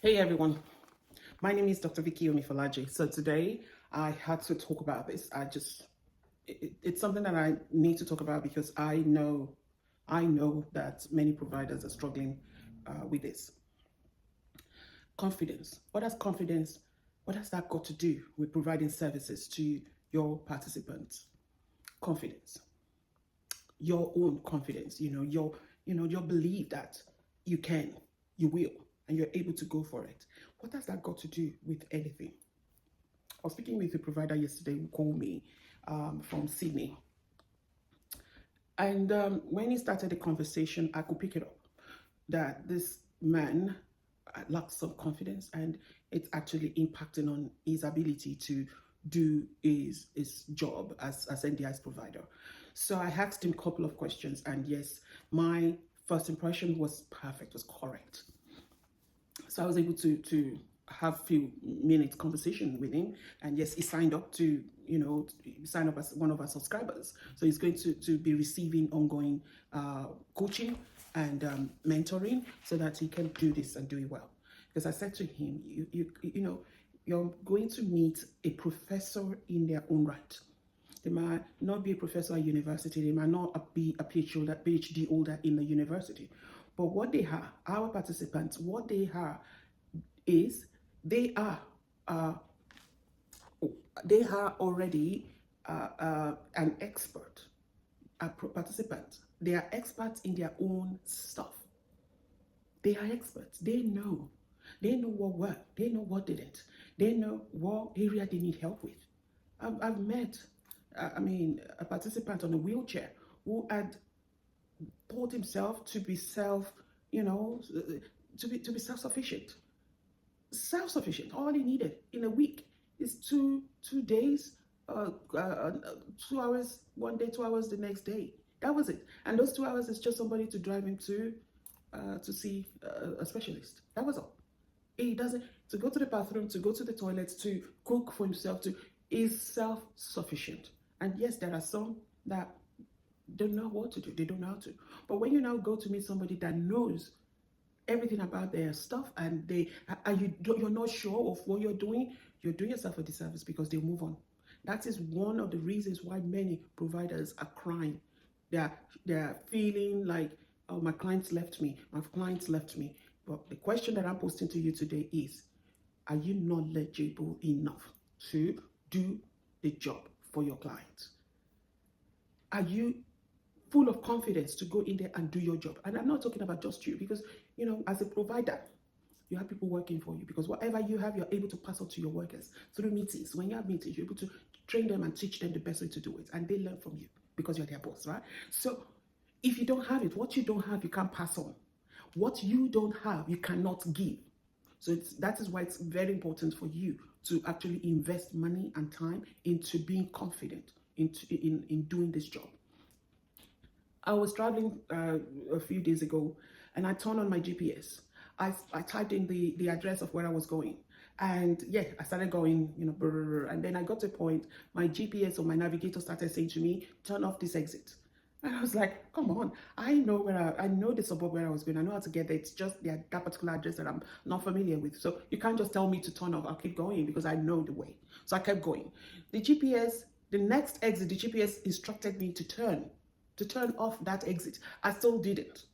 Hey everyone, my name is Dr. Vicky Omifolaji. So today I had to talk about this. It's something that I need to talk about because I know that many providers are struggling with this. Confidence. What has that got to do with providing services to your participants? Confidence. Your own confidence, your belief that you can, you will, and you're able to go for it. What has that got to do with anything? I was speaking with a provider yesterday who called me from Sydney. And when he started the conversation, I could pick it up that this man lacks some confidence, and it's actually impacting on his ability to do his job as NDIS provider. So I asked him a couple of questions, and yes, my first impression was perfect, was correct. So I was able to have a few minutes conversation with him, and yes, he signed up to sign up as one of our subscribers. So he's going to be receiving ongoing coaching and mentoring so that he can do this and do it well. Because I said to him, you're going to meet a professor in their own right. They might not be a professor at university. They might not be a PhD holder in the university. But what they are, our participants, what they are is they are already an expert, a participant. They are experts in their own stuff. They are experts. They know what worked. They know what didn't. They know what area they need help with. I've met a participant on a wheelchair who had taught himself to be self-sufficient. Self-sufficient. All he needed in a week is two days, 2 hours one day, 2 hours the next day. That was it. And those 2 hours is just somebody to drive him to see a specialist. That was all. He doesn't to go to the bathroom, to go to the toilet, to cook for himself. Is self-sufficient. And yes, there are some that don't know what to do. They don't know how to. But when you now go to meet somebody that knows everything about their stuff, and you're not sure of what you're doing yourself a disservice, because they move on. That is one of the reasons why many providers are crying. They're feeling like, oh, my clients left me. But the question that I'm posting to you today is, are you knowledgeable enough to do the job for your clients? Are you full of confidence to go in there and do your job? And I'm not talking about just you, because as a provider, you have people working for you, because whatever you have, you're able to pass on to your workers through meetings. When you have meetings, you're able to train them and teach them the best way to do it, and they learn from you because you're their boss, right? So if you don't have it, what you don't have, you can't pass on. What you don't have, you cannot give. So that is why it's very important for you to actually invest money and time into being confident in doing this job. I was traveling a few days ago, and I turned on my GPS. I typed in the address of where I was going, and yeah, I started going, and then I got to a point, my GPS or my navigator started saying to me, turn off this exit. And I was like, come on, I know the suburb where I was going. I know how to get there. It's just that particular address that I'm not familiar with. So you can't just tell me to turn off. I'll keep going because I know the way. So I kept going. The next exit, the GPS instructed me to turn off that exit. I still didn't.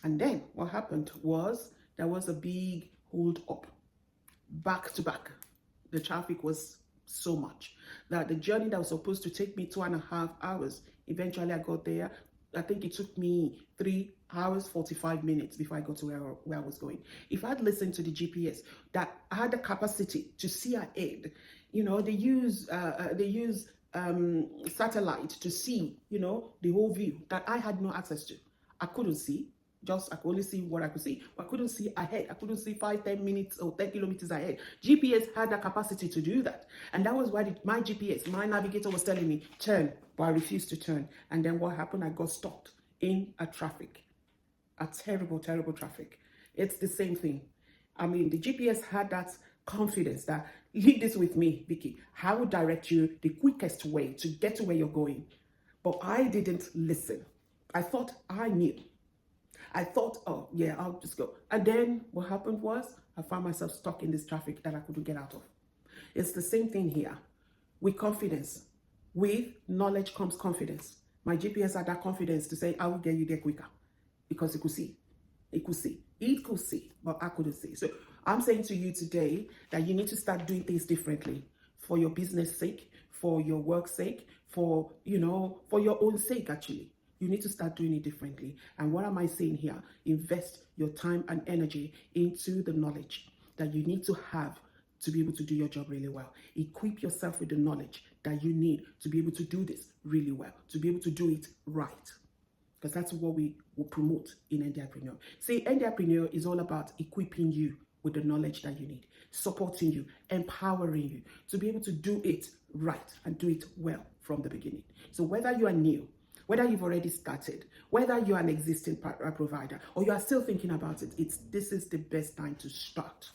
And then what happened was there was a big hold up, back to back. The traffic was so much that the journey that was supposed to take me 2.5 hours, eventually I got there. I think it took me 3 hours 45 minutes before I got to where I was going. If I had listened to the GPS, that I had the capacity to see ahead. They use satellite to see the whole view that I had no access to. I couldn't see. I could only see what I could see, but I couldn't see ahead. I couldn't see 5, 10 minutes or 10 kilometers ahead. GPS had the capacity to do that. And that was why my GPS, my navigator was telling me, turn, but I refused to turn. And then what happened? I got stuck in a terrible, terrible traffic. It's the same thing. The GPS had that confidence that, leave this with me, Vicky. I will direct you the quickest way to get to where you're going. But I didn't listen. I thought I knew. I thought, oh yeah, I'll just go. And then what happened was I found myself stuck in this traffic that I couldn't get out of. It's the same thing here. With confidence, with knowledge comes confidence. My GPS had that confidence to say, I will get you there quicker because it could see. It could see. It could see, but I couldn't see. So I'm saying to you today that you need to start doing things differently for your business sake, for your work sake, for, for your own sake, actually. You need to start doing it differently. And what am I saying here? Invest your time and energy into the knowledge that you need to have to be able to do your job really well. Equip yourself with the knowledge that you need to be able to do this really well, to be able to do it right. Because that's what we will promote in NDIpreneur. See, NDIpreneur is all about equipping you with the knowledge that you need, supporting you, empowering you to be able to do it right and do it well from the beginning. So whether you are new, whether you've already started, whether you're an existing provider, or you are still thinking about it, this is the best time to start.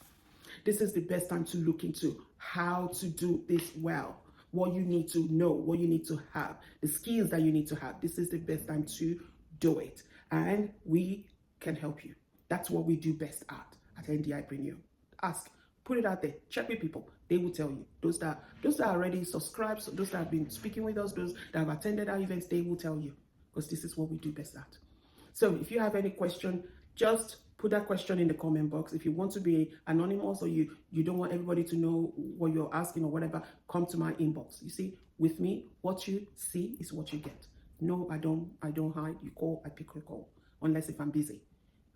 This is the best time to look into how to do this well, what you need to know, what you need to have, the skills that you need to have. This is the best time to do it. And we can help you. That's what we do best at NDIpreneur. Ask, put it out there, check with people. They will tell you. Those that are already subscribed, so those that have been speaking with us, those that have attended our events, they will tell you, because this is what we do best at. So if you have any question, just put that question in the comment box. If you want to be anonymous, or you don't want everybody to know what you're asking or whatever, come to my inbox. You see, with me, what you see is what you get. No, I don't hide. You call, I pick your call, unless if I'm busy,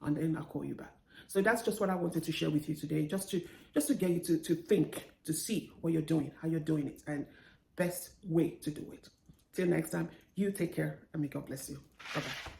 and then I'll call you back. So that's just what I wanted to share with you today, just to get you to think, to see what you're doing, how you're doing it, and best way to do it. Till next time, you take care, and may God bless you. Bye-bye.